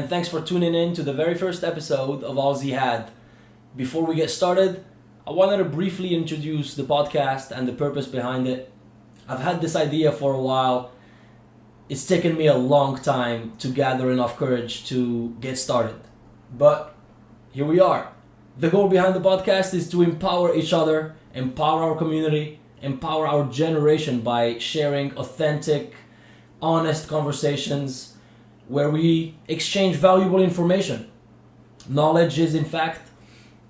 and thanks for tuning in to the very first episode of Zee Had. Before we get started, I wanted to briefly introduce the podcast and the purpose behind it. I've had this idea for a while. It's taken me a long time to gather enough courage to get started. But here we are. The goal behind the podcast is to empower each other, empower our community, empower our generation by sharing authentic, honest conversations where we exchange valuable information. Knowledge is in fact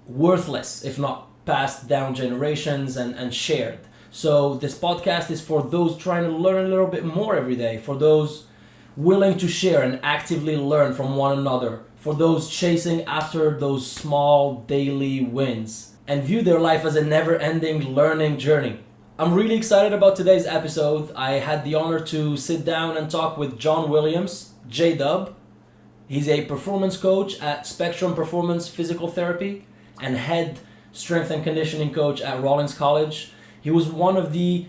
worthless if not passed down generations and shared. So this podcast is for those trying to learn a little bit more every day, for those willing to share and actively learn from one another, for those chasing after those small daily wins and view their life as a never-ending learning journey. I'm really excited about today's episode. I had the honor to sit down and talk with John Williams, J-Dub. He's a performance coach at Spectrum Performance Physical Therapy and head strength and conditioning coach at Rollins College. He was one of the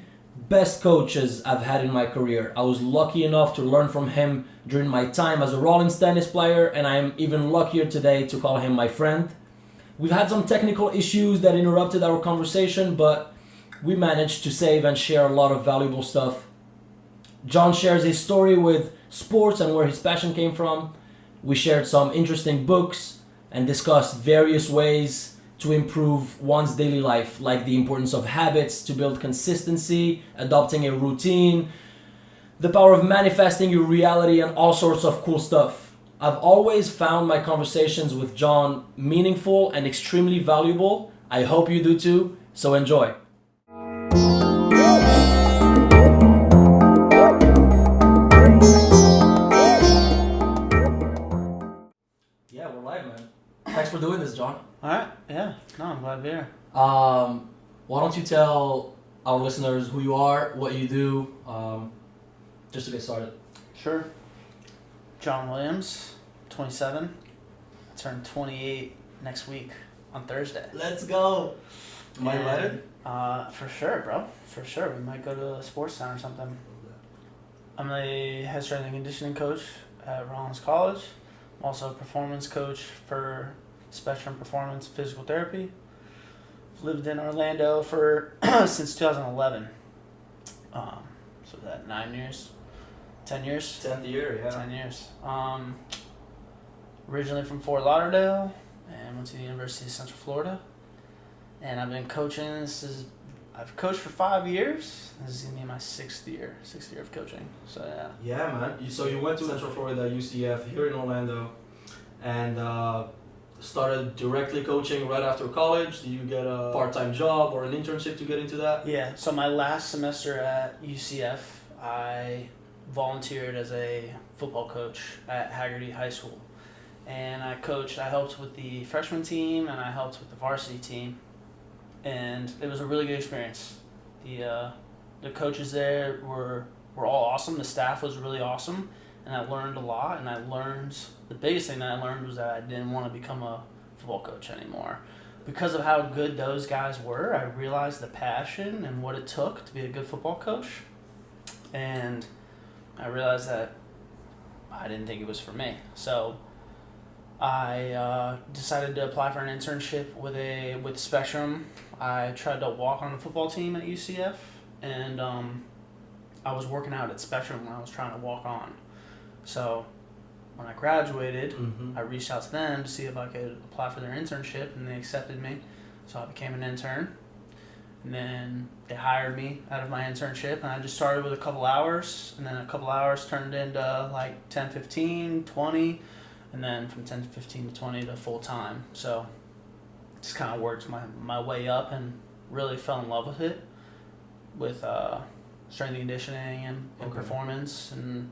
best coaches I've had in my career. I was lucky enough to learn from him during my time as a Rollins tennis player, and I'm even luckier today to call him my friend. We've had some technical issues that interrupted our conversation, but we managed to save and share a lot of valuable stuff. John shares his story with sports and where his passion came from. We shared some interesting books and discussed various ways to improve one's daily life, like the importance of habits to build consistency, adopting a routine, the power of manifesting your reality, and all sorts of cool stuff. I've always found my conversations with John meaningful and extremely valuable. I hope you do too, so enjoy. Yeah, we're live, man. Thanks for doing this, John. Alright, yeah. No, I'm glad to be here. Why don't you tell our listeners who you are, what you do, just to get started. Sure. John Williams, 27. I turn 28 next week on Thursday. Let's go. Am I invited? For sure, bro. For sure. We might go to a sports town or something. I'm a head strength and conditioning coach at Rollins College. I'm also a performance coach for Spectrum Performance Physical Therapy. I've lived in Orlando for since 2011. So that 9 years? 10 years? 10th year, yeah. 10 years. Originally from Fort Lauderdale and went to the University of Central Florida. And I've been coaching. I've coached for 5 years. This is going to be my sixth year of coaching. So yeah. Yeah, man. So you went to Central Florida, UCF, here in Orlando, and started directly coaching right after college. Did you get a part-time job or an internship to get into that? Yeah. So my last semester at UCF, I volunteered as a football coach at Haggerty High School. And I helped with the freshman team and I helped with the varsity team. And it was a really good experience. The coaches there were all awesome. The staff was really awesome. And I learned a lot. And the biggest thing that I learned was that I didn't want to become a football coach anymore. Because of how good those guys were, I realized the passion and what it took to be a good football coach. And I realized that I didn't think it was for me. So I decided to apply for an internship with Spectrum. I tried to walk on the football team at UCF, and I was working out at Spectrum when I was trying to walk on. So when I graduated, I reached out to them to see if I could apply for their internship, and they accepted me. So I became an intern. And then they hired me out of my internship, and I just started with a couple hours, and then a couple hours turned into like 10, 15, 20, and then from 10 to 15 to 20 to full time. So just kind of worked my way up and really fell in love with it, with strength and conditioning and performance, and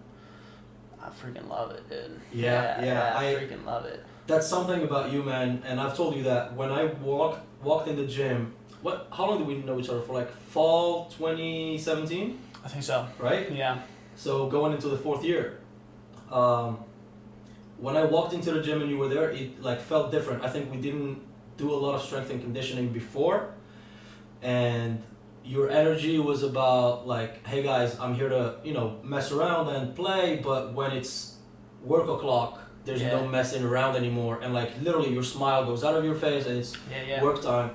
I freaking love it, dude. Yeah, I freaking love it. That's something about you, man, and I've told you that when I walked in the gym. How long did we know each other for? Like fall 2017? I think so. Right? Yeah. So going into the 4th year. When I walked into the gym and you were there, it like felt different. I think we didn't do a lot of strength and conditioning before, and your energy was about like, hey guys, I'm here to, mess around and play, but when it's work o'clock, There's no messing around anymore, and like literally your smile goes out of your face, and it's work time.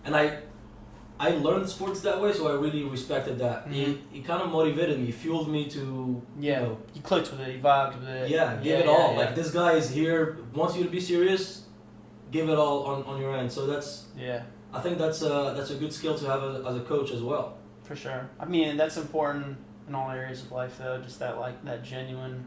And I learned sports that way, so I really respected that. It kind of motivated me, fueled me to you clicked with it, you vibed with it. Give it all. Like this guy is here, wants you to be serious, give it all on your end. So that's I think that's a good skill to have as a coach as well. For sure. I mean, that's important in all areas of life, though. Just that that genuine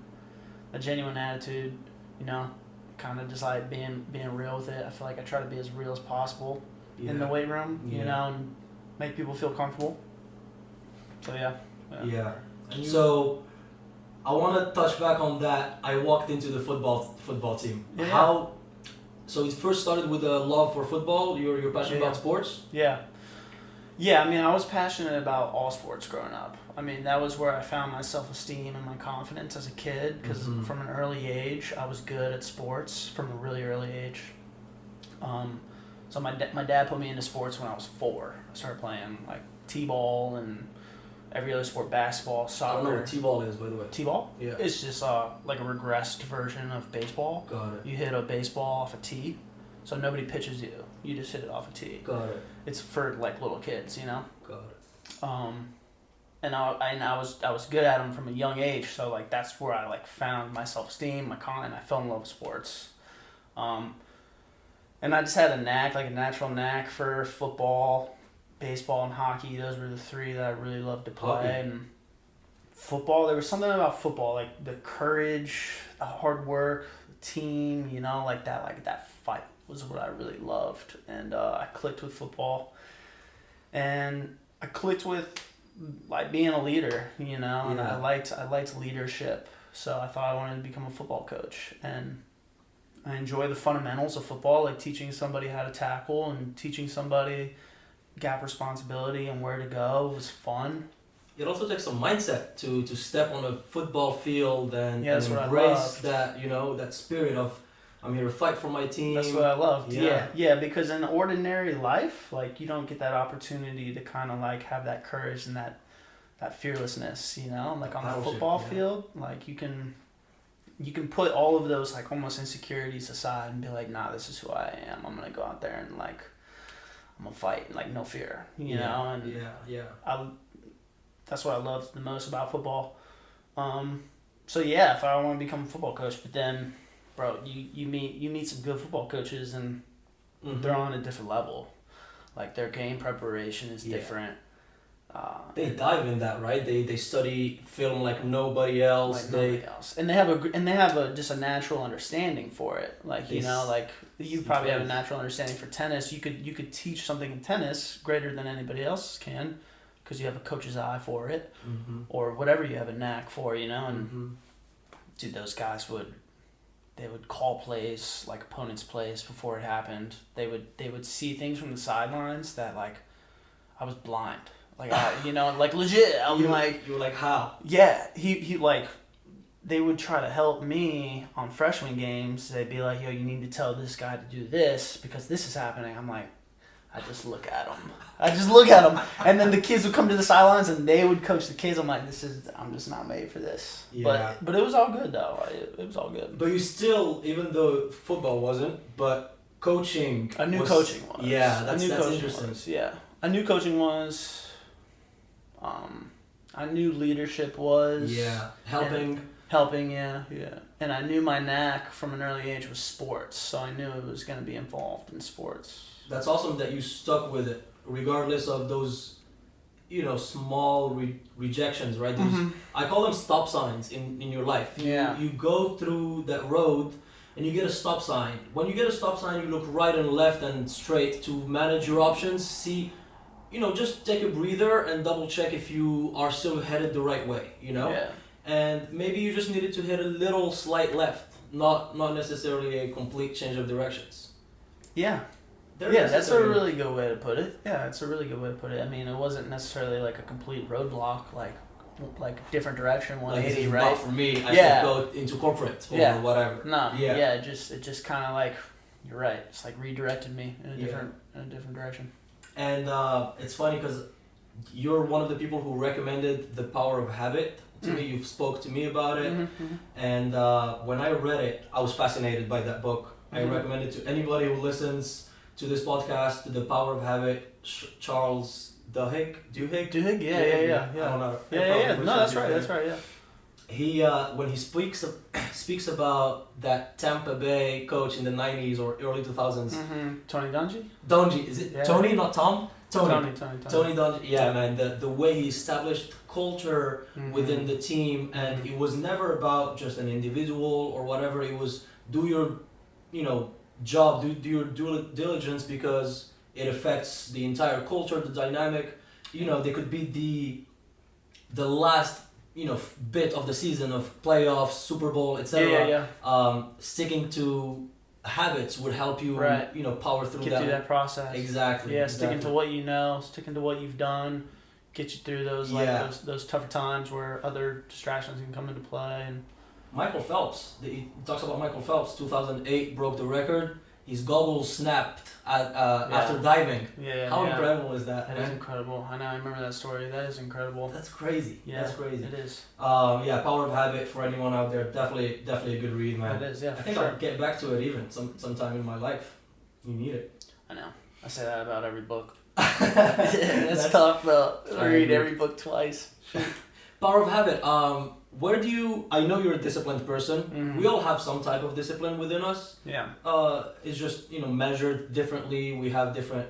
attitude. You know, kind of just like being real with it. I feel like I try to be as real as possible in the weight room. You know, and make people feel comfortable. So yeah. So I want to touch back on that. I walked into the football team. How? So it first started with a love for football. You're passionate about sports. Yeah, I mean, I was passionate about all sports growing up. I mean, that was where I found my self-esteem and my confidence as a kid, because from an early age, I was good at sports from a really early age. So my dad put me into sports when I was 4. I started playing like t-ball and every other sport, basketball, soccer. I don't know what t-ball is, by the way. T-ball? Yeah. It's just like a regressed version of baseball. Got it. You hit a baseball off a tee, so nobody pitches you. You just hit it off a tee. Got it. It's for like little kids, you know. Got it. And I was good at them from a young age, so like that's where I like found my self-esteem, and I fell in love with sports. And I just had a natural knack for football, baseball, and hockey. Those were the 3 that I really loved to play. And football, there was something about football, like the courage, the hard work, the team, you know, like that fight was what I really loved. And I clicked with football, and I clicked with like being a leader, you know, and I liked leadership. So I thought I wanted to become a football coach, and I enjoy the fundamentals of football, like teaching somebody how to tackle and teaching somebody gap responsibility and where to go. It was fun. It also takes some mindset to step on a football field and embrace that, you know, that spirit of I'm here to fight for my team. That's what I loved. Yeah, because in ordinary life, like you don't get that opportunity to kind of like have that courage and that fearlessness, you know, like on the football field, like you can put all of those like almost insecurities aside and be like, nah, this is who I am. I'm going to go out there and like, I'm going to fight, like no fear, you know? And that's what I loved the most about football. So yeah, if I want to become a football coach, but then, bro, you meet some good football coaches and they're on a different level. Like their game preparation is different. They dive in that, right? They study film like nobody else. And they have just a natural understanding for it. Like you know, like you probably have a natural understanding for tennis. You could teach something in tennis greater than anybody else can, because you have a coach's eye for it, or whatever you have a knack for, you know. And dude, those guys would call plays, like opponents' plays before it happened. They would see things from the sidelines that like I was blind. Like you know, like legit. You were like, how? Yeah, he like, they would try to help me on freshman games. They'd be like, yo, you need to tell this guy to do this because this is happening. I'm like, I just look at him. And then the kids would come to the sidelines and they would coach the kids. I'm like, I'm just not made for this. Yeah. But it was all good though. It was all good. But you still, even though football wasn't, but coaching. I knew coaching was. Yeah, that's interesting. I knew coaching was. I knew leadership was. Yeah, helping, yeah. And I knew my knack from an early age was sports, so I knew it was going to be involved in sports. That's awesome that you stuck with it, regardless of those, you know, small rejections, right? I call them stop signs in your life. You go through that road and you get a stop sign. When you get a stop sign, you look right and left and straight to manage your options, see. You know, just take a breather and double check if you are still headed the right way, you know? Yeah. And maybe you just needed to hit a little slight left, not necessarily a complete change of directions. Yeah. That's a really good way to put it. I mean, it wasn't necessarily like a complete roadblock, like different direction, 180, like, right? Not for me, I should go into corporate or whatever. No, it just kind of like, you're right, it's like redirected me in a different direction. And it's funny because you're one of the people who recommended The Power of Habit to me. You spoke to me about it, Mm-hmm. and when I read it, I was fascinated by that book. I Mm-hmm. recommend it to anybody who listens to this podcast, to The Power of Habit, Charles Duhigg. Duhigg, yeah. I don't know. Yeah. No, that's right, yeah. He when he speaks about that Tampa Bay coach in the 90s or early 2000s. Mm-hmm. Tony Dungy? Dungy, is it Tony, not Tom? Tony Dungy. Yeah, man. The way he established culture within the team, and it was never about just an individual or whatever. It was do your, job, do your due diligence, because it affects the entire culture, the dynamic. They could be the last bit of the season of playoffs, Super Bowl, etc. Yeah. Sticking to habits would help you, Right. power through Get through that process. Exactly. Yeah, sticking to what you know, sticking to what you've done, get you through those those tougher times where other distractions can come into play. And Michael Phelps, he talks about Michael Phelps. 2008 broke the record. His goggles snapped after diving. Yeah. How incredible is that? That is incredible. I know. I remember that story. That is incredible. That's crazy. Yeah, that's crazy. It is. Power of Habit for anyone out there. Definitely a good read, man. It is. Yeah. I think I'll get back to it even sometime in my life. You need it. I know. I say that about every book. That's tough though. I read every book twice. Power of Habit. I know you're a disciplined person. Mm-hmm. We all have some type of discipline within us. Yeah. It's just, measured differently. We have different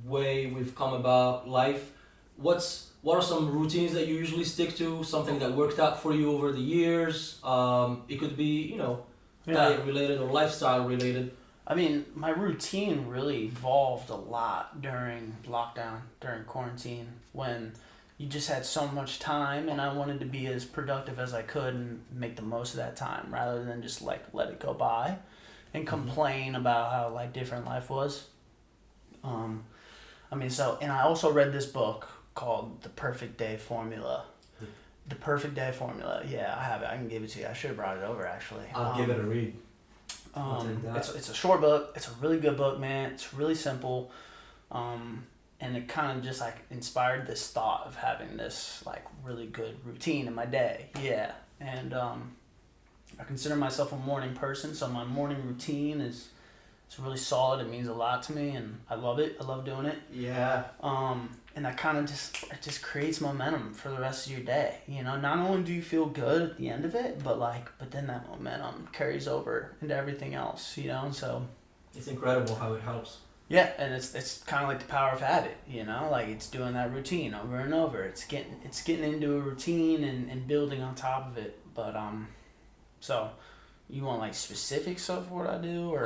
way we've come about life. What are some routines that you usually stick to? Something that worked out for you over the years? It could be, diet related or lifestyle related. I mean, my routine really evolved a lot during lockdown, during quarantine, when you just had so much time and I wanted to be as productive as I could and make the most of that time rather than just let it go by and complain about how different life was. And I also read this book called The Perfect Day Formula. The Perfect Day Formula. Yeah, I have it. I can give it to you. I should have brought it over actually. I'll give it a read. It's a short book. It's a really good book, man. It's really simple. And it kind of just inspired this thought of having this really good routine in my day. Yeah. And I consider myself a morning person, so my morning routine is really solid. It means a lot to me and I love it. I love doing it. Yeah. And that kind of just creates momentum for the rest of your day. Not only do you feel good at the end of it, but then that momentum carries over into everything else, so it's incredible how it helps. Yeah, and it's kind of like the power of habit, it's doing that routine over and over. It's getting into a routine and building on top of it. But so you want specifics of what I do, or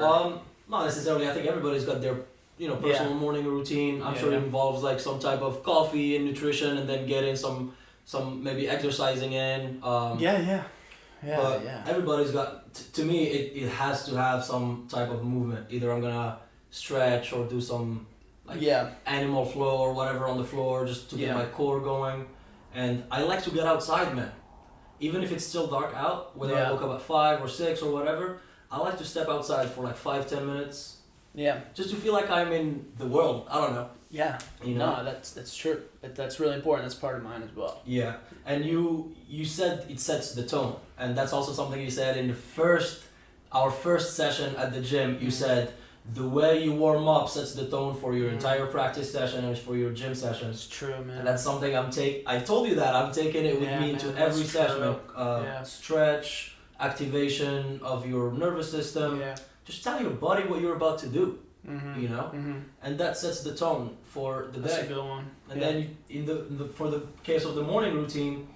not necessarily. I think everybody's got their personal morning routine. I'm sure it involves some type of coffee and nutrition, and then getting some maybe exercising in. But everybody's got. To me, it has to have some type of movement. Either I'm gonna stretch or do some animal flow or whatever on the floor just to get my core going. And I like to get outside, man. Even if it's still dark out, whether I woke up at 5 or 6 or whatever, I like to step outside for 5-10 minutes. Yeah. Just to feel like I'm in the world. I don't know. Yeah. No, that's true. That's really important. That's part of mine as well. Yeah. And you said it sets the tone. And that's also something you said in our first session at the gym. You said the way you warm up sets the tone for your entire practice session and for your gym sessions. It's true, man. And that's something I told you that I'm taking it with me to every session. Stretch, activation of your nervous system. Yeah. Just tell your body what you're about to do. And that sets the tone for the day. That's a good one. And then for the case of the morning routine,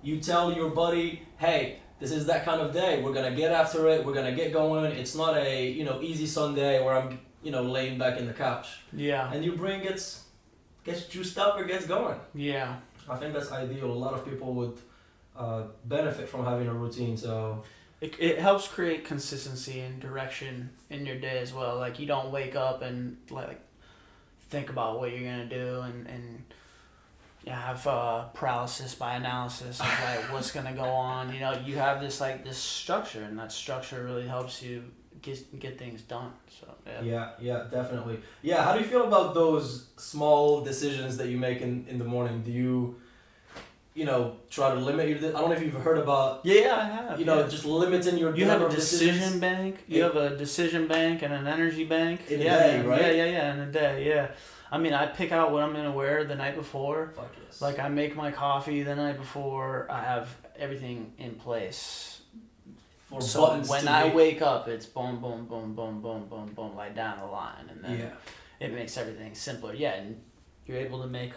you tell your body, hey, this is that kind of day. We're gonna get after it. We're gonna get going. It's not a easy Sunday where I'm laying back in the couch. Yeah. And your brain gets juiced up or gets going. Yeah. I think that's ideal. A lot of people would benefit from having a routine. So it helps create consistency and direction in your day as well. You don't wake up and think about what you're gonna do and have paralysis by analysis of what's gonna go on. You have this this structure, and that structure really helps you get things done. So yeah, definitely. Yeah, how do you feel about those small decisions that you make in the morning? Do you try to limit your. I don't know if you've heard about. Yeah, I have. Just limiting your. You have a decisions. decision bank. You have a decision bank and an energy bank. In a day, right? Yeah. In a day, yeah. I mean, I pick out what I'm gonna wear the night before. Fuck yes. Like I make my coffee the night before. I have everything in place. So when I wake up, it's boom, boom, boom, boom, boom, boom, boom, like down the line, and then it makes everything simpler. Yeah, and you're able to make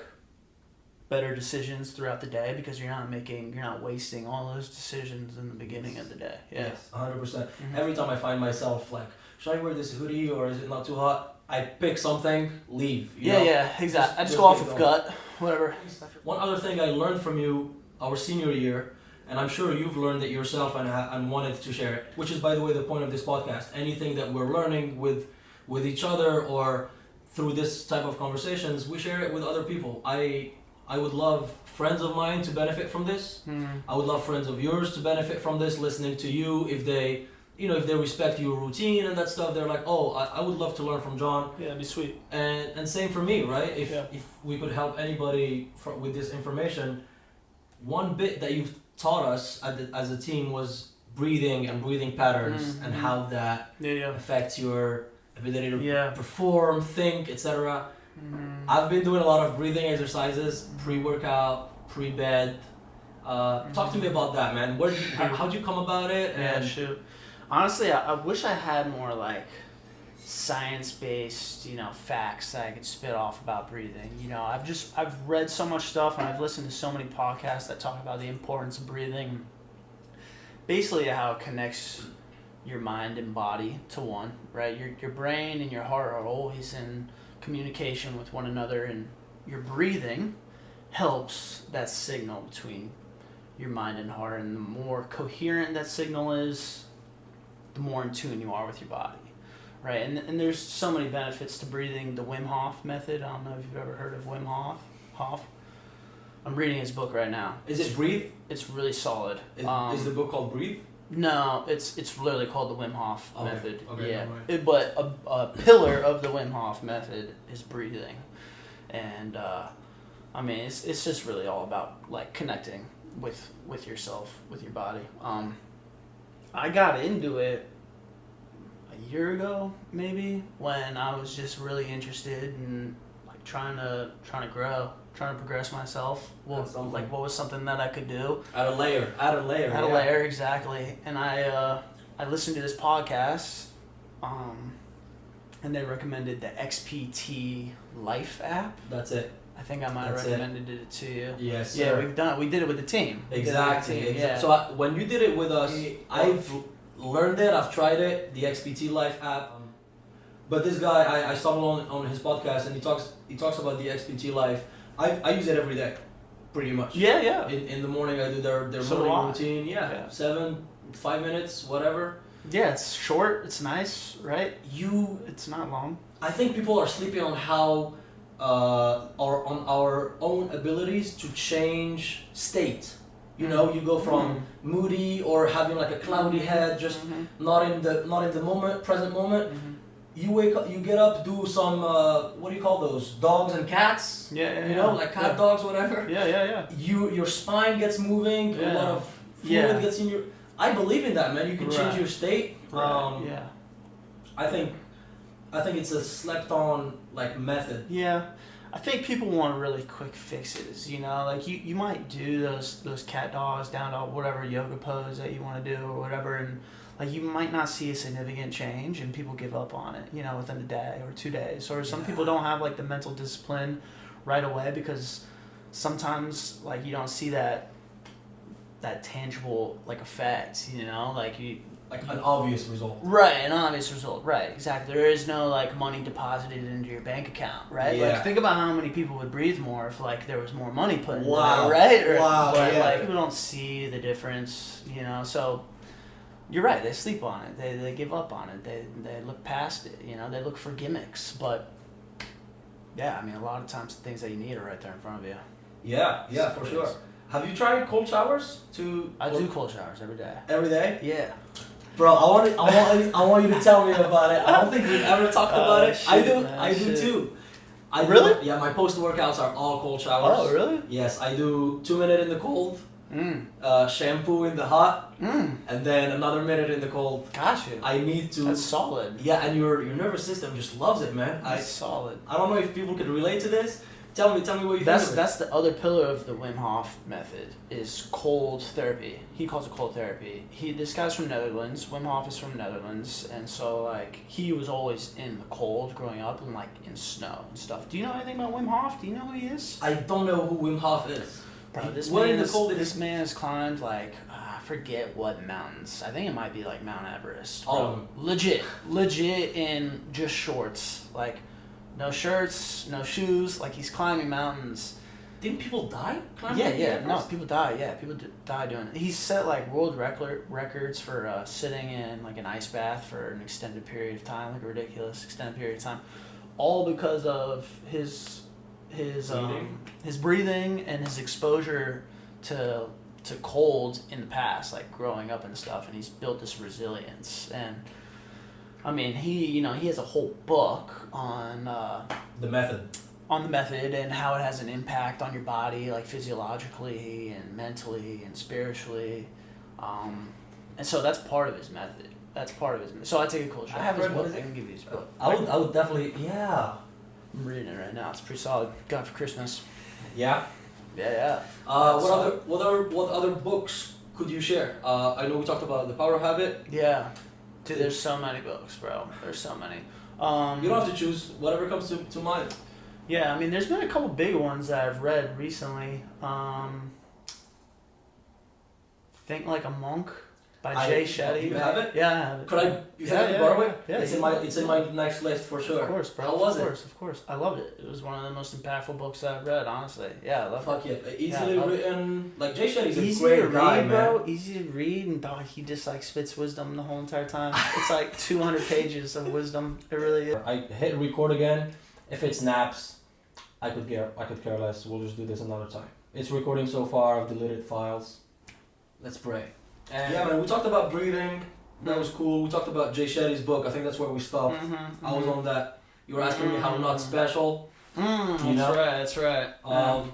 better decisions throughout the day because you're not wasting all those decisions in the beginning of the day. Yeah. Yes, 100%. Every time I find myself like, should I wear this hoodie or is it not too hot? I pick something, leave. Yeah, exactly. I just go off of gut, whatever. One other thing I learned from you our senior year, and I'm sure you've learned it yourself and wanted to share it, which is, by the way, the point of this podcast. Anything that we're learning with each other or through this type of conversations, we share it with other people. I would love friends of mine to benefit from this. I would love friends of yours to benefit from this, listening to you. If they respect your routine and that stuff, they're like, oh, I would love to learn from John. Yeah, it'd be sweet. And same for me, right? If we could help anybody with this information, one bit that you've taught us as a team was breathing and breathing patterns and how that affects your ability to perform, think, etc. I've been doing a lot of breathing exercises, pre-workout, pre-bed. Talk to me about that, man. How'd you come about it? Shoot. Honestly, I wish I had more like science-based, facts that I could spit off about breathing. I've read so much stuff and I've listened to so many podcasts that talk about the importance of breathing. Basically, how it connects your mind and body to one, right? Your brain and your heart are always in communication with one another, and your breathing helps that signal between your mind and heart, and the more coherent that signal is, the more in tune you are with your body, right? And there's so many benefits to breathing. The Wym Hof Method, I don't know if you've ever heard of Wym Hof. I'm reading his book right now. Is it Breathe? It's really solid. Is the book called Breathe? No, it's literally called the Wym Hof Method. Okay, yeah, right. But a pillar of the Wym Hof Method is breathing, and I mean it's just really all about like connecting with yourself, with your body. I got into it a year ago maybe when I was just really interested in like trying to grow, trying to progress myself. What was something that I could do? Add a layer, exactly. And I listened to this podcast, and they recommended the XPT Life app. That's it. I think I might have recommended it to you. Yes, yeah, sir. We did it with the team. Exactly. Yeah. So when you did it with us, I've learned it. I've tried it, the XPT Life app. But this guy, I stumbled on his podcast, and he talks about the XPT Life. I use it every day, pretty much. Yeah. In the morning, I do their morning routine. Yeah, 5 minutes, whatever. Yeah, it's short. It's nice, right? It's not long. I think people are sleeping on how on our own abilities to change state. You go from moody or having like a cloudy head, just not in the present moment. You wake up, you get up, do some what do you call those? Dogs and cats. Like cat dogs, whatever. Yeah. Your spine gets moving. A lot of fluid gets in your. I believe in that, man. You can change your state. I think it's a slept on like method. Yeah. I think people want really quick fixes, like you might do those cat dogs, down dog, whatever yoga pose that you want to do or whatever, and like you might not see a significant change and people give up on it, within a day or 2 days. Or some people don't have like the mental discipline right away because sometimes like you don't see that tangible like effect, like an obvious result. Right, an obvious result. Right, exactly. There is no like money deposited into your bank account, right? Yeah. Like think about how many people would breathe more if like there was more money put in there, right? But like people don't see the difference, So you're right. They sleep on it. They give up on it. They look past it. They look for gimmicks. But yeah, I mean, a lot of times the things that you need are right there in front of you. Yeah, for sure. Have you tried cold showers? I do cold showers every day. Every day? Yeah. Bro, I want you to tell me about it. I don't think we've ever talked about it. Shit, I do too. Really? Yeah, my post-workouts are all cold showers. Oh, really? Yes, I do 2 minutes in the cold, shampoo in the hot, and then another minute in the cold. Gotcha. I need to. That's solid. Yeah, and your nervous system just loves it, man. That's solid. I don't know if people could relate to this. Tell me what you think of it. That's the other pillar of the Wym Hof Method is cold therapy. He calls it cold therapy. This guy's from Netherlands. Wym Hof is from Netherlands, and so like he was always in the cold growing up and like in snow and stuff. Do you know anything about Wym Hof? Do you know who he is? I don't know who Wym Hof is. Bro, this man has climbed like I forget what mountains. I think it might be like Mount Everest. Bro. Legit in just shorts, like. No shirts, no shoes, like he's climbing mountains. Didn't people die climbing? People die. Yeah, people die doing it. He's set like world records for sitting in like an ice bath for an extended period of time, like a ridiculous extended period of time, all because of his breathing and his exposure to cold in the past, like growing up and stuff. And he's built this resilience. And I mean, he has a whole book on the method. On the method and how it has an impact on your body, like physiologically and mentally and spiritually, and so that's part of his method. So I take a cool shot. I have his book. I can give you his book. I would definitely, yeah. I'm reading it right now. It's pretty solid. Got it for Christmas. Yeah. Yeah. What other books could you share? I know we talked about The Power Habit. Yeah. Dude, there's so many books, bro. There's so many. You don't have to choose whatever comes to mind. Yeah, I mean, there's been a couple big ones that I've read recently. Think Like a Monk by Jay Shetty. You have it? Yeah, I have it. Could I? You have it, borrow it? Yeah, it's in my next list for sure. Of course, bro. How was it? Of course. I loved it. It was one of the most impactful books I've read, honestly. Yeah, I loved it. Fuck yeah. Easily written. Like Jay Shetty's Easy a great to read, guy, bro. man. Easy to read, and dog, he just like spits wisdom the whole entire time. It's like 200 pages of wisdom. It really is. I hit record again. If it snaps, I could care less. We'll just do this another time. It's recording so far. I've deleted files. Let's pray. And yeah, man, we talked about breathing. That was cool. We talked about Jay Shetty's book. I think that's where we stopped. I was on that. You were asking me how I'm not special. That's right. I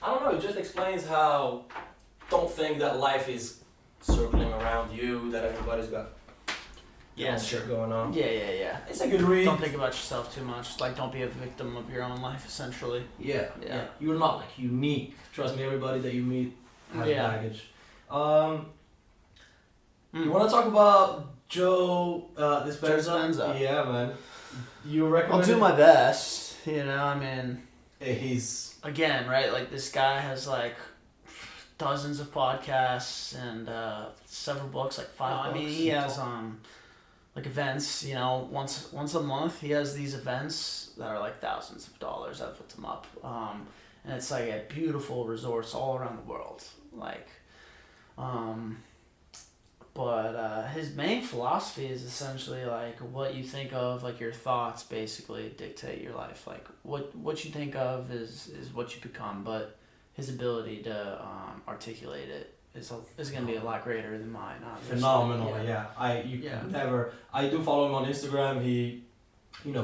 don't know. It just explains how don't think that life is circling around you. That everybody's got shit going on. Yeah. It's a good read. Don't think about yourself too much. Like, don't be a victim of your own life, essentially. Yeah. You're not like unique. Trust me, everybody that you meet has baggage. You want to talk about Joe Dispenza? Yeah, man. You recommend? I'll do my best. I mean, he's again, right? Like this guy has like dozens of podcasts and several books, like 5 books. I mean, he has like events. Once a month, he has these events that are like thousands of dollars. I've put them up, and it's like at beautiful resorts all around the world, like. But his main philosophy is essentially like what you think of, like your thoughts basically dictate your life. Like what you think of is what you become, but his ability to articulate it is going to be a lot greater than mine. Obviously. Phenomenal, yeah. I do follow him on Instagram. He,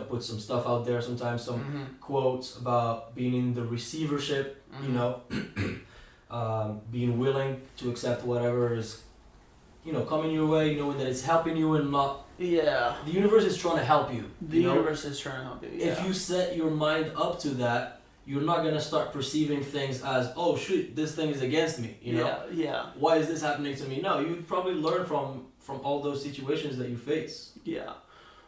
puts some stuff out there sometimes, some quotes about being in the receivership, being willing to accept whatever is coming your way, knowing that it's helping you and not. Yeah. The universe is trying to help you. The universe is trying to help you. Yeah. If you set your mind up to that, you're not gonna start perceiving things as, oh shit, this thing is against me. Yeah. Why is this happening to me? No, you probably learn from all those situations that you face. Yeah.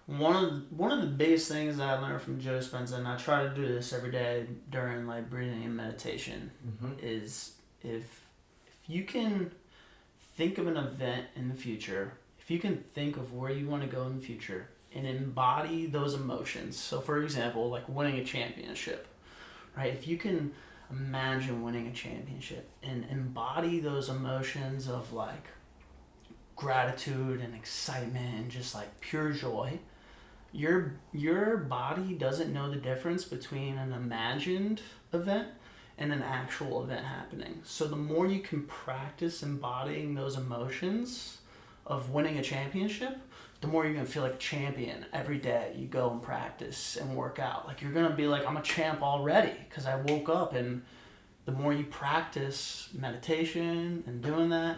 One of the biggest things that I learned from Joe Dispenza, and I try to do this every day during like breathing and meditation, is if you can think of an event in the future, if you can think of where you want to go in the future and embody those emotions. So for example, like winning a championship, right? If you can imagine winning a championship and embody those emotions of like gratitude and excitement and just like pure joy, your body doesn't know the difference between an imagined event and an actual event happening. So the more you can practice embodying those emotions of winning a championship, the more you're going to feel like a champion every day you go and practice and work out. Like, you're going to be like, I'm a champ already because I woke up. And the more you practice meditation and doing that,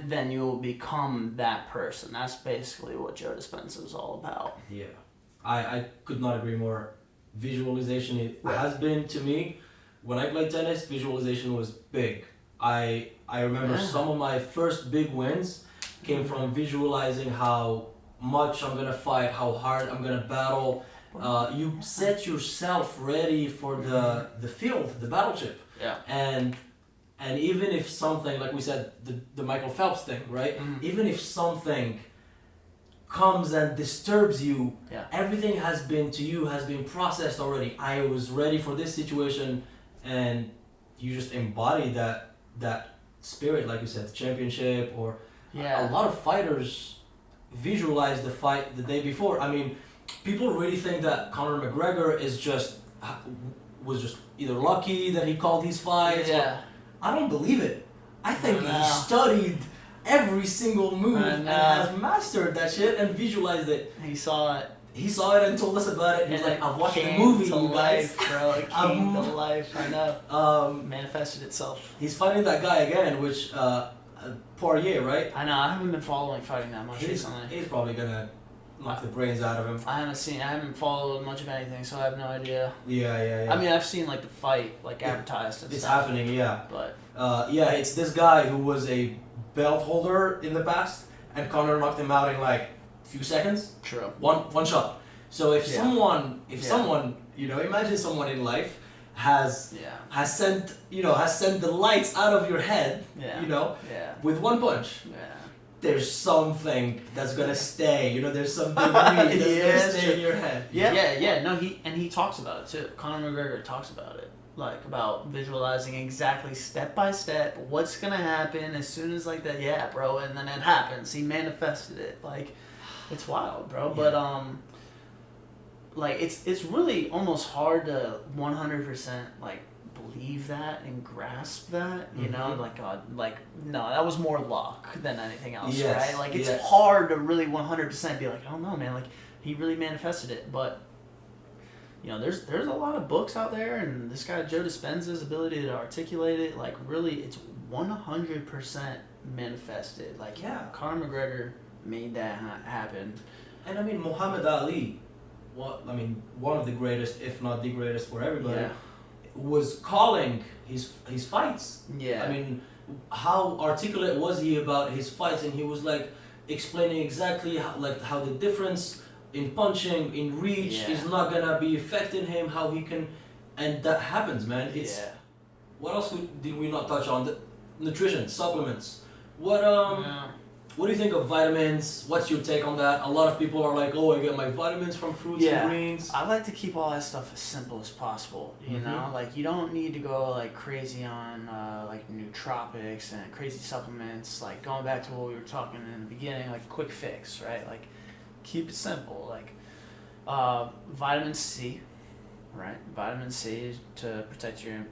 then you will become that person. That's basically what Joe Dispenza is all about. Yeah. I could not agree more. Visualization has been, to me, when I played tennis, visualization was big. I remember some of my first big wins came from visualizing how much I'm gonna fight, how hard I'm gonna battle. You set yourself ready for the field, the battleship. Yeah. And even if something, like we said, the Michael Phelps thing, right? Even if something comes and disturbs you, everything has been processed already. I was ready for this situation, and you just embody that spirit, like you said, the championship, or a lot of fighters visualize the fight the day before. I mean, people really think that Conor McGregor was just either lucky that he called these fights. Yeah. I don't believe it. I think he studied every single move and has mastered that shit and visualized it. He saw it. He saw it and told us about it. He was like, I've watched the movie, you guys. Bro, it came to life. I know. Manifested itself. He's fighting that guy again, which Poirier, right? I know. I haven't been following fighting that much recently. He's probably gonna knock the brains out of him. I haven't followed much of anything, so I have no idea. Yeah. I mean, I've seen like the fight advertised and it's stuff. happening, yeah. But it's this guy who was a belt holder in the past, and Conor knocked him out in like a few seconds. True. One shot. So if someone, imagine someone in life has sent the lights out of your head, with one punch. Yeah. There's something that's gonna stay. There's some degree that's gonna stay in your head. Yeah. No, he talks about it too. Conor McGregor talks about it, like about visualizing exactly step by step what's gonna happen as soon as like that. Yeah, bro, and then it happens. He manifested it. Like, it's wild, bro. Yeah. But like it's really almost hard to 100% like believe that and grasp that, you know, like no, that was more luck than anything else, right? Like, it's hard to really 100% be like, I don't know, man, like, he really manifested it. But there's a lot of books out there, and this guy Joe Dispenza's ability to articulate it, like, really, it's 100% manifested. Like, Conor McGregor made that happen. And I mean, Muhammad Ali, one of the greatest, if not the greatest for everybody, was calling his fights. Yeah. I mean, how articulate was he about his fights? And he was like explaining exactly how the difference in punching, in reach is not gonna be affecting him, how he can, and that happens, man. What else did we not touch on? The nutrition, supplements. What do you think of vitamins? What's your take on that? A lot of people are like, I get my vitamins from fruits and greens. I like to keep all that stuff as simple as possible, you know? Like, you don't need to go, like, crazy on, like, nootropics and crazy supplements. Like, going back to what we were talking in the beginning, like, quick fix, right? Like, keep it simple. Like, vitamin C, right? Vitamin C to protect your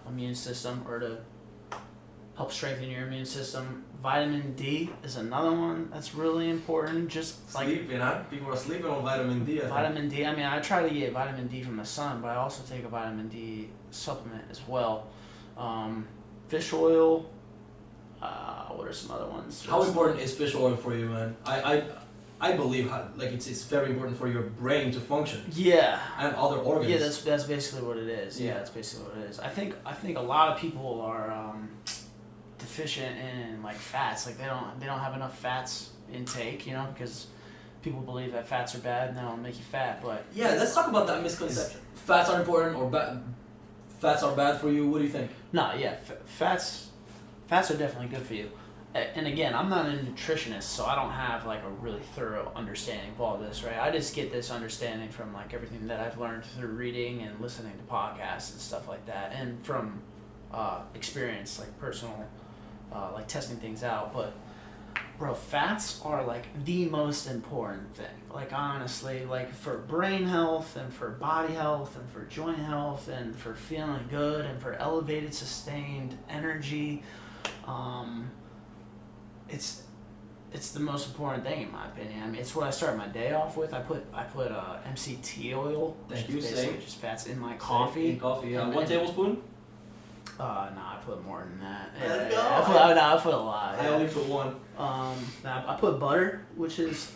immune system, or to help strengthen your immune system. Vitamin D is another one that's really important. Just like sleeping, people are sleeping on vitamin D. Vitamin D. I mean, I try to get vitamin D from the sun, but I also take a vitamin D supplement as well. Fish oil. What are some other ones? How important is fish oil for you, man? I believe it's very important for your brain to function. Yeah. And other organs. Yeah, that's basically what it is. Yeah, that's basically what it is. I think a lot of people are deficient in like fats. Like, they don't have enough fats intake, because people believe that fats are bad and they'll make you fat. But let's talk about that misconception. Fats are important, or fats are bad for you. What do you think? No, fats are definitely good for you. And again, I'm not a nutritionist, so I don't have like a really thorough understanding of all this, right? I just get this understanding from like everything that I've learned through reading and listening to podcasts and stuff like that, and from experience, like personal, like testing things out. But bro, fats are like the most important thing. Like, honestly, like for brain health and for body health and for joint health and for feeling good and for elevated, it's the most important thing in my opinion. I mean, it's what I start my day off with. I put MCT oil, Thank which you. is basically Same. just fats in my coffee. In coffee, yeah. And 1 then- tablespoon? No, I put more than that. Let's go. I put a lot. I only put 1. I put butter, which is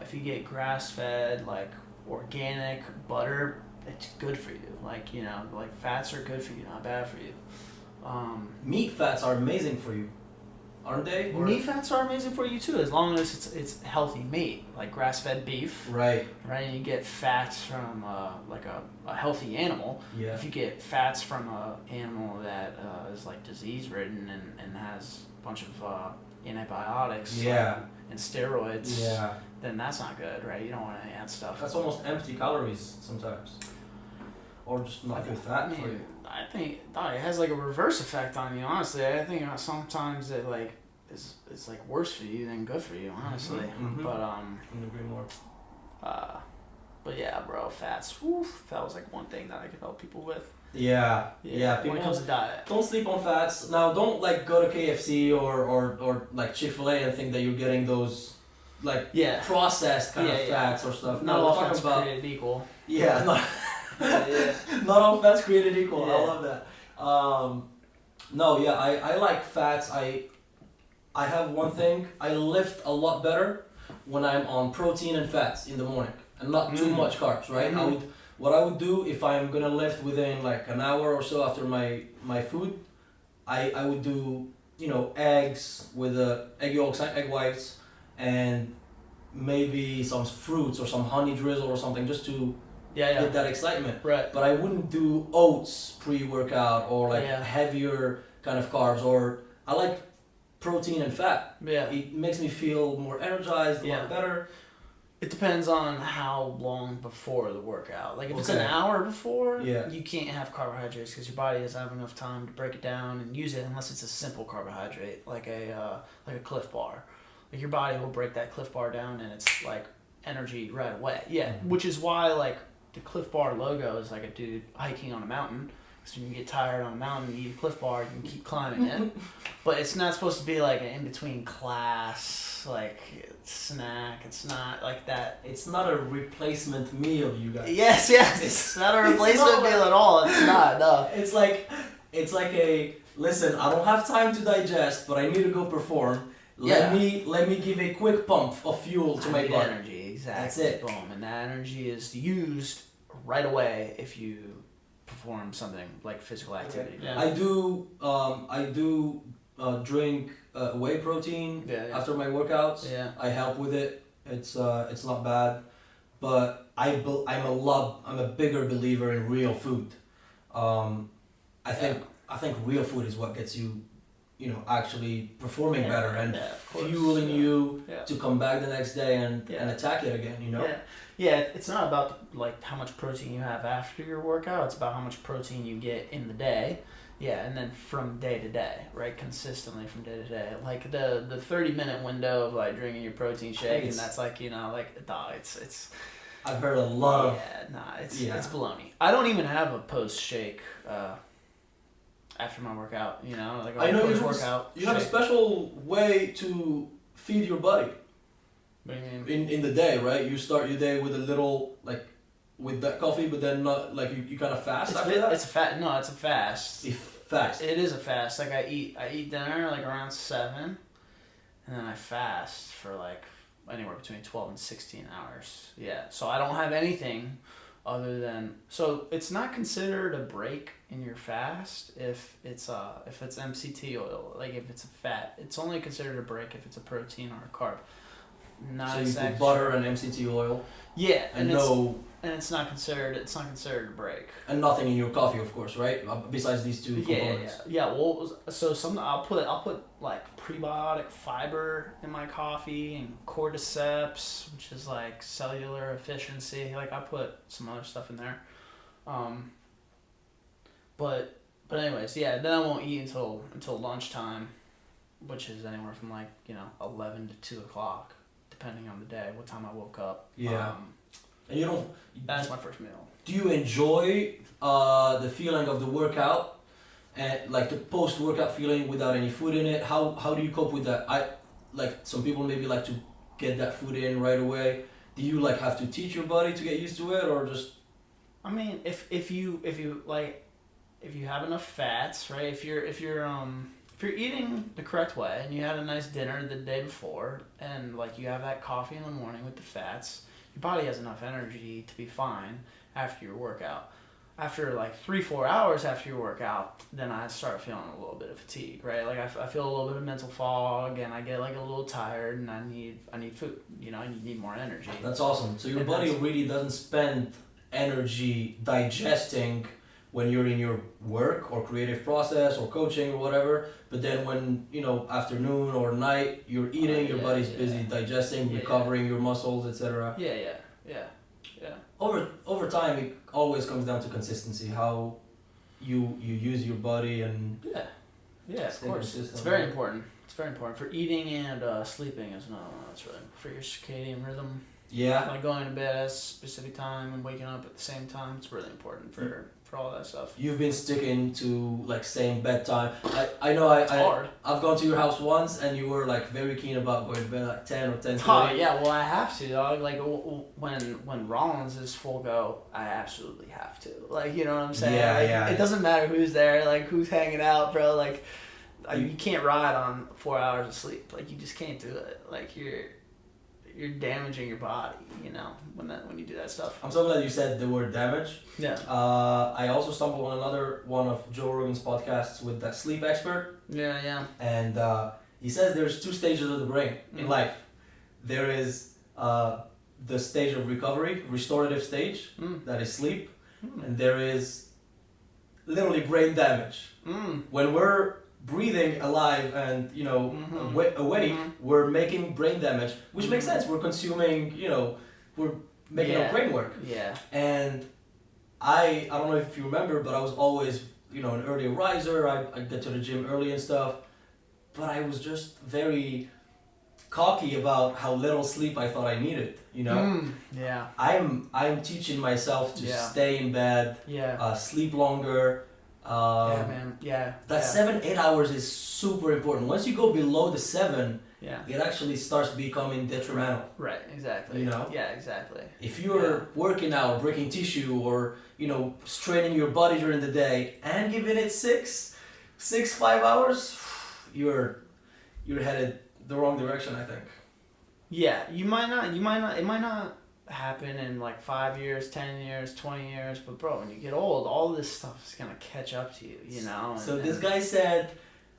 if you get grass-fed, like organic butter, it's good for you. Like, you know, like fats are good for you, not bad for you. Meat fats are amazing for you, aren't they? Or- Meat fats are amazing for you too, as long as it's healthy meat, like grass-fed beef. Right. Right, and you get fats from like a healthy animal. Yeah. If you get fats from an animal that is like disease-ridden and has a bunch of antibiotics and steroids, then that's not good, right? You don't want to add stuff. That's almost empty calories sometimes. Or just not good fat for you. I think it has like a reverse effect on you, honestly. I think sometimes it like it's like worse for you than good for you, honestly. Mm-hmm. But Couldn't agree more. but yeah, bro, fats. Oof, that was like one thing that I could help people with. Yeah. When it comes to diet. Don't sleep on fats. Now, don't like go to KFC or like Chick-fil-A and think that you're getting those like processed kind of fats or stuff. Not No, all we're fats talking about created equal. yeah, not all fats created equal. I love that. I like fats. I have one thing. I lift a lot better when I'm on protein and fats in the morning and not too much carbs. Right. What I would do if I'm gonna lift within like an hour or so after my food, I would do, you know, eggs with egg yolks, egg whites, and maybe some fruits or some honey drizzle or something just to get that excitement. Right. But I wouldn't do oats pre-workout or like heavier kind of carbs. Or I like protein and fat. Yeah. It makes me feel more energized, a lot better. It depends on how long before the workout. Like if it's an hour before, you can't have carbohydrates because your body doesn't have enough time to break it down and use it unless it's a simple carbohydrate like a Cliff Bar. Like your body will break that Cliff Bar down and it's like energy right away. Yeah, which is why like the Cliff Bar logo is like a dude hiking on a mountain. So when you get tired on a mountain, you eat a Cliff Bar, you can keep climbing it. But it's not supposed to be like an in-between class, like snack. It's not like that. It's not a replacement meal, you guys. Yes, it's not a replacement meal at all. It's not, no. It's like a, listen, I don't have time to digest, but I need to go perform. Let me give a quick pump of fuel to my body. Energy, exactly. That's it. Boom. And that energy is used right away if you perform something like physical activity. Yeah. I do drink whey protein after my workouts. Yeah. I help with it. It's not bad, but I'm a bigger believer in real food. I think real food is what gets you, you know, actually performing better and fueling you to come back the next day and attack it again, you know? Yeah, it's not about like how much protein you have after your workout, it's about how much protein you get in the day. Yeah, and then from day to day, right? Consistently from day to day. Like the 30-minute window of like drinking your protein shake and that's like, you know, like it's I've heard a lot of it's baloney. I don't even have a post shake after my workout, you know, like I know post-workout. You have a special way to feed your body. What do you mean? In the day, right? You start your day with a little, like, with that coffee, but then not, like, you kind of fast after that? It's a fast. Fast. It is a fast. Like, I eat dinner, like, around 7, and then I fast for, like, anywhere between 12 and 16 hours. Yeah, so I don't have anything other than... So, it's not considered a break in your fast if it's MCT oil. Like, if it's a fat. It's only considered a break if it's a protein or a carb. So you put butter and MCT oil. Yeah, and it's not considered a break. And nothing in your coffee, of course, right? Besides these two components. Yeah. Well, so I'll put like prebiotic fiber in my coffee and cordyceps, which is like cellular efficiency. Like I put some other stuff in there. But anyways, then I won't eat until lunchtime, which is anywhere from like 11 to 2 o'clock. Depending on the day, what time I woke up. Yeah. And you don't... That's my first meal. Do you enjoy the feeling of the workout and like the post-workout feeling without any food in it? How do you cope with that? like some people maybe like to get that food in right away. Do you like have to teach your body to get used to it, or just? I mean, if you have enough fats, right? If you're eating the correct way and you had a nice dinner the day before and like you have that coffee in the morning with the fats, your body has enough energy to be fine after your workout. After like 3-4 hours after your workout, then I start feeling a little bit of fatigue, right? Like I feel a little bit of mental fog and I get like a little tired and I need food, you know, you need more energy. That's awesome. So your body really doesn't spend energy digesting when you're in your work or creative process or coaching or whatever, but then when, you know, afternoon or night you're eating, your body's busy digesting, recovering your muscles, etc. Yeah. Over time, it always comes down to consistency, how you use your body and of course. It's very important. It's very important for eating and sleeping as well. That's really for your circadian rhythm. Yeah. Like going to bed at a specific time and waking up at the same time. It's really important for all that stuff. You've been sticking to like same bedtime. I know it's hard. I've gone to your house once and you were like very keen about going to bed at like 10 or 10:30. Oh yeah, well I have to, dog. Like when Rollins is full go, I absolutely have to. Like, you know what I'm saying? Yeah. It doesn't matter who's there, like who's hanging out, bro. Like you can't ride on 4 hours of sleep. Like you just can't do it. Like you're damaging your body, you know, when you do that stuff. I'm so glad you said the word damage. Yeah. I also stumbled on another one of Joe Rogan's podcasts with that sleep expert. Yeah. And he says there's 2 stages of the brain in life. There is the stage of recovery, restorative stage, that is sleep, and there is literally brain damage. When we're breathing alive and, you know, awake, we're making brain damage, which makes sense. We're consuming, you know, we're making our brain work. Yeah. And I don't know if you remember, but I was always, you know, an early riser. I get to the gym early and stuff, but I was just very cocky about how little sleep I thought I needed, you know? Yeah. I'm teaching myself to stay in bed, sleep longer. Yeah, man. Yeah. That 7-8 hours is super important. Once you go below the 7, it actually starts becoming detrimental. Right. Exactly. You know? Yeah. Exactly. If you're working out, breaking tissue, or, you know, straining your body during the day and giving it 5 hours, you're headed the wrong direction, I think. Yeah. It might not happen in like 5 years, 10 years, 20 years, but bro, when you get old, all this stuff is gonna catch up to you, you know. So this guy said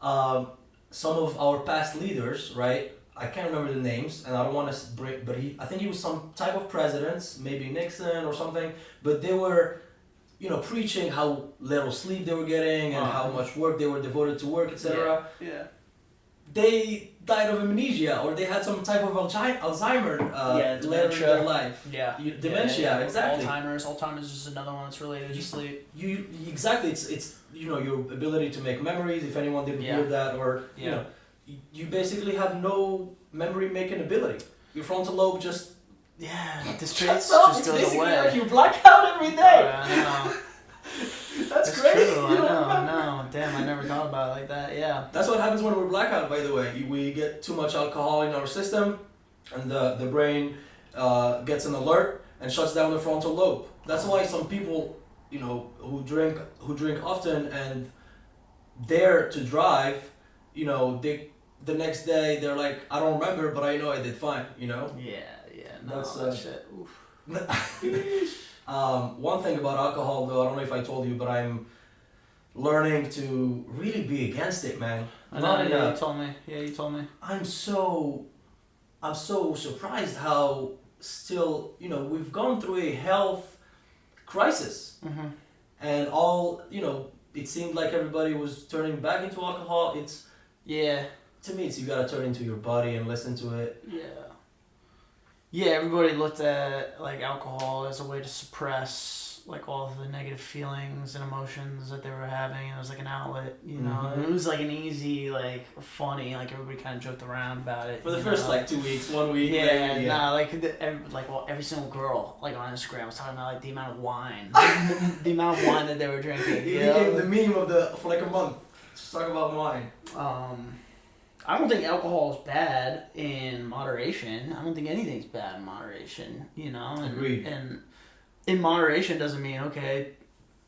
some of our past leaders, right? I can't remember the names, and I don't want to break, but I think he was some type of presidents, maybe Nixon or something, but they were, you know, preaching how little sleep they were getting and how much work they were devoted to work, etc. Yeah. They died of amnesia, or they had some type of Alzheimer later in their life. Yeah. Dementia, exactly. Alzheimer's is another one that's related to sleep. You exactly. It's you know, your ability to make memories. If anyone didn't hear that, or you know, you basically have no memory making ability. Your frontal lobe just this traits just it's goes basically away. like you black out every day. I know. That's crazy. True. I know. Damn, I never thought about it like that. Yeah. That's what happens when we're blackout. By the way, we get too much alcohol in our system, and the brain gets an alert and shuts down the frontal lobe. That's why some people, you know, who drink often and dare to drive, you know, the next day they're like, I don't remember, but I know I did fine. You know. Yeah. No, that's shit. Oof. One thing about alcohol, though, I don't know if I told you, but I'm learning to really be against it, man. I know, you told me. Yeah, you told me. I'm so surprised how still, you know, we've gone through a health crisis. And all, you know, it seemed like everybody was turning back into alcohol. To me, it's you gotta turn into your body and listen to it. Yeah, everybody looked at like alcohol as a way to suppress like all of the negative feelings and emotions that they were having. It was like an outlet, you know. It was like an easy, like funny, like everybody kind of joked around about it for the first like 2 weeks, 1 week. Every single girl like on Instagram was talking about like the amount of wine, the amount of wine that they were drinking. It became the meme for like a month. Just talk about wine. I don't think alcohol is bad in moderation. I don't think anything's bad in moderation, you know? And, Agreed. And in moderation doesn't mean, okay,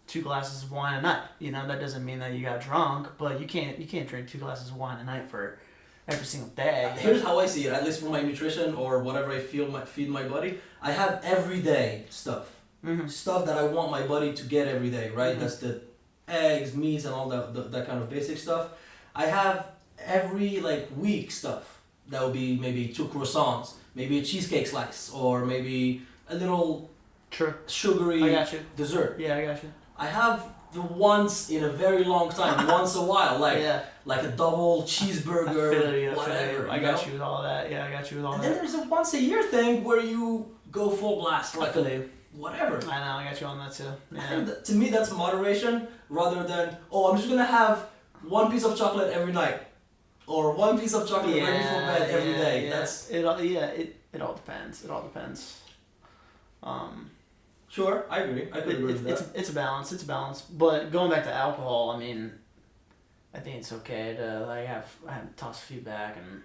2 glasses of wine a night. You know, that doesn't mean that you got drunk, but you can't drink 2 glasses of wine a night for every single day. Here's how I see it, at least for my nutrition or whatever I feed my body. I have everyday stuff. Mm-hmm. Stuff that I want my body to get every day, right? Mm-hmm. That's the eggs, meats, and all that kind of basic stuff. I have every week stuff. That would be maybe 2 croissants, maybe a cheesecake slice, or maybe a little sugary I got you. dessert. Yeah, I got you. I have the once in a very long time, once a while, like a double cheeseburger, whatever. I got you with all that. Yeah, I got you with all and that. then there's a once a year thing where you go full blast for whatever. I know, I got you on that too. Yeah. I think that, to me, that's moderation rather than, I'm just gonna have 1 piece of chocolate every night, or 1 piece of chocolate right before bed every day. Yeah. That's it all depends. It all depends. Sure, I agree. I could agree with that. It's a balance. It's a balance. But going back to alcohol, I mean, I think it's okay to have toss a few back and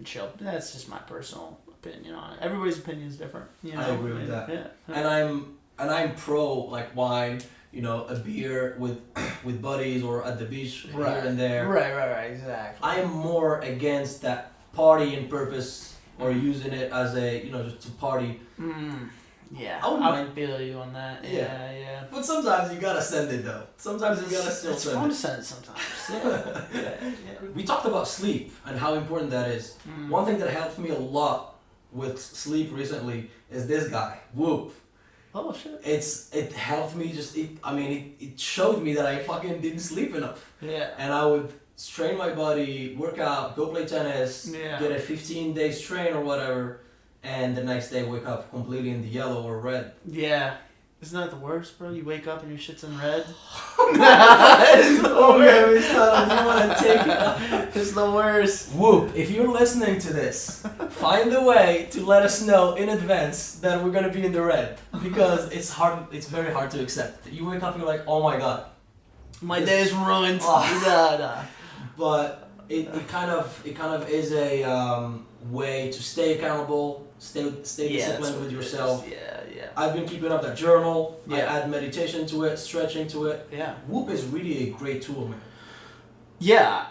chill. That's just my personal opinion on it. Everybody's opinion is different. You know? I agree with that. Yeah. And I'm pro wine. You know, a beer with buddies or at the beach here and there. Right. Exactly. I am more against that partying purpose or using it as a just to party. Yeah, I wouldn't mind. feel you on that. Yeah. But sometimes you gotta send it though. Sometimes you gotta still it's send fun it. to send it sometimes. Yeah. We talked about sleep and how important that is. One thing that helped me a lot with sleep recently is this guy, Whoop. Oh shit. It helped me it showed me that I fucking didn't sleep enough. Yeah. And I would strain my body, work out, go play tennis, get a 15-day strain or whatever, and the next day wake up completely in the yellow or red. Yeah. Isn't that the worst, bro? You wake up and your shit's in red. It's the worst. Whoop, if you're listening to this, find a way to let us know in advance that we're gonna be in the red. Because it's very hard to accept. You wake up and you're like, oh my god. My day is ruined. Nah. But it kind of is a way to stay accountable, stay disciplined with yourself. Yeah. I've been keeping up that journal. Yeah. I add meditation to it, stretching to it. Yeah. Whoop is really a great tool, man. Yeah,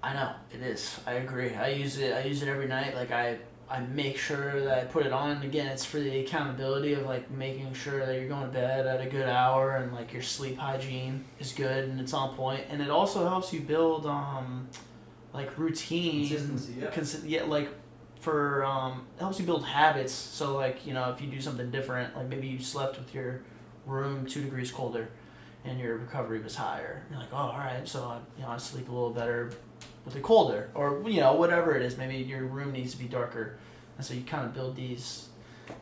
I know it is. I agree. I use it every night. I make sure that I put it on. Again, it's for the accountability of making sure that you're going to bed at a good hour and your sleep hygiene is good and it's on point. And it also helps you build routine. Consistency. It helps you build habits. So if you do something different, maybe you slept with your room 2 degrees colder and your recovery was higher. You're like, oh, all right, so I sleep a little better with it colder, or whatever it is. Maybe your room needs to be darker, and so you kind of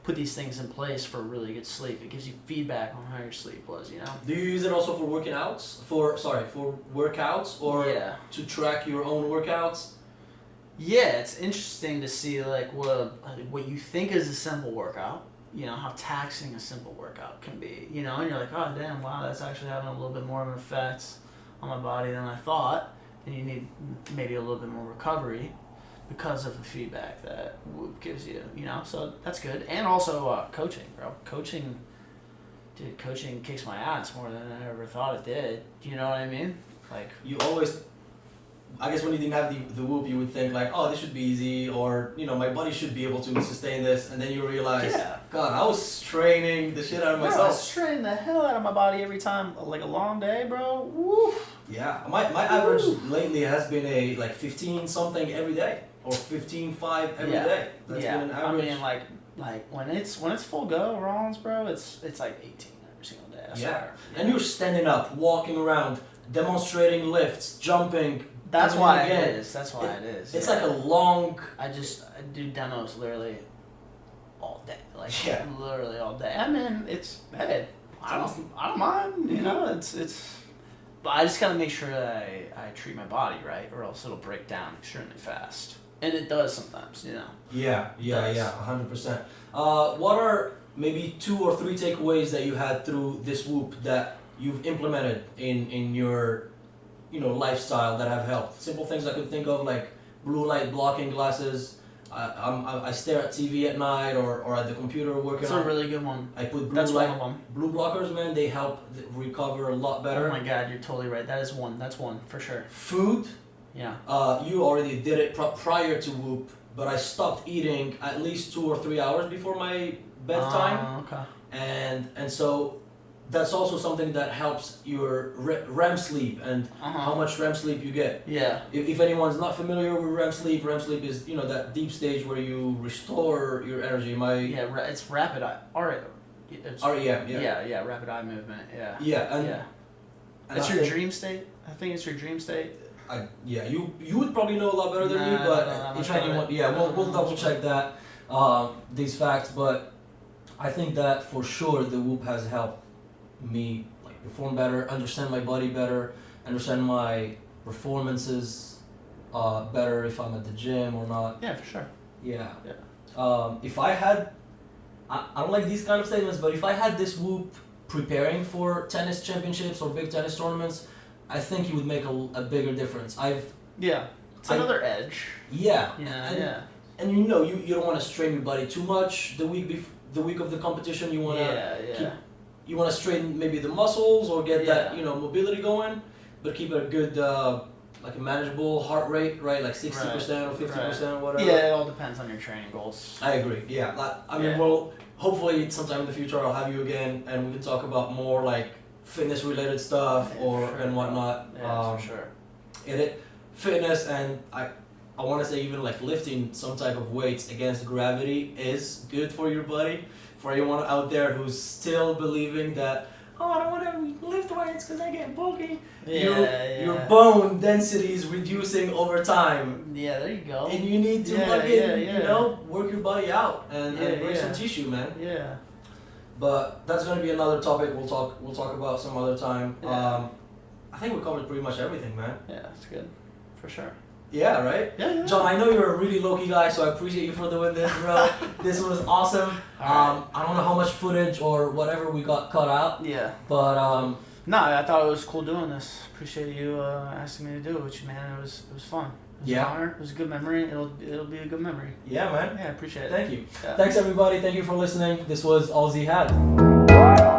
put these things in place for really good sleep. It gives you feedback on how your sleep was. Do you use it also for working outs? For workouts, or to track your own workouts? Yeah, it's interesting to see what you think is a simple workout. How taxing a simple workout can be. And you're like, oh damn, wow, that's actually having a little bit more of an effect on my body than I thought. And you need maybe a little bit more recovery because of the feedback that Whoop gives you. So that's good. And also coaching, bro. Coaching kicks my ass more than I ever thought it did. Do you know what I mean? You always. I guess when you didn't have the Whoop, you would think this should be easy, or my body should be able to sustain this, and then you realize, God, I was straining the shit out of myself. I was straining the hell out of my body every time, a long day, bro. Woo. Yeah, my average lately has been a 15 something every day, or 15.5 every day. That's been an average. I mean, when it's full go, Rollins, bro, it's 18 every single day. I swear. And you're standing up, walking around, demonstrating lifts, jumping. That's why it is. It's like a long. I do demos literally all day. Literally all day. I mean, I don't mind. It's. But I just gotta make sure that I treat my body right, or else it'll break down extremely fast. And it does sometimes. Yeah, 100%. What are maybe 2 or 3 takeaways that you had through this Whoop that you've implemented in your lifestyle that have helped? Simple things I could think of, blue light blocking glasses. I stare at TV at night or at the computer working That's on. a really good one. I put That's one of them. blue blockers, man. They help recover a lot better. Oh my God, you're totally right. That is one. That's one for sure. Food. Yeah. You already did it prior to Whoop, but I stopped eating at least 2 or 3 hours before my bedtime. Okay. And so that's also something that helps your REM sleep and how much REM sleep you get. Yeah. If anyone's not familiar with REM sleep is that deep stage where you restore your energy. It's rapid eye. REM. Yeah. Rapid eye movement. Yeah. Yeah. And It's your dream state. I think it's your dream state. You would probably know a lot better than me, but if anyone, we'll double check that these facts. But I think that for sure the Whoop has helped me like perform better, understand my body better, understand my performances better if I'm at the gym or not. Yeah, for sure. Yeah. If I had, I don't like these kind of statements, but if I had this Whoop preparing for tennis championships or big tennis tournaments, I think it would make a bigger difference. It's another edge. Yeah. And you don't want to strain your body too much the week of the competition. You want to you want to strain maybe the muscles or get that mobility going, but keep a good like a manageable heart rate, right? Like 60% or 50% or whatever. Yeah, it all depends on your training goals. I agree. Yeah. I mean, well, hopefully sometime in the future I'll have you again and we can talk about more like fitness related stuff and whatnot. Yeah, for sure. Fitness and I want to say even like lifting some type of weights against gravity is good for your body. For anyone out there who's still believing that, I don't want to lift weights because I get bulky. Your bone density is reducing over time. Yeah, there you go. And you need to work your body out and break some tissue, man. Yeah. But that's going to be another topic we'll talk about some other time. Yeah. I think we covered pretty much everything, man. Yeah, that's good. For sure. Yeah, right? Yeah. John, I know you're a really low-key guy, so I appreciate you for doing this, bro. This was awesome. Right. I don't know how much footage or whatever we got cut out. Yeah. But no, I thought it was cool doing this. Appreciate you asking me to do it with you, man. It was fun. It was an honor. It was a good memory. It'll be a good memory. Yeah, man. Yeah, I appreciate it. Thank you. Yeah. Thanks, everybody. Thank you for listening. This was all Zee Had.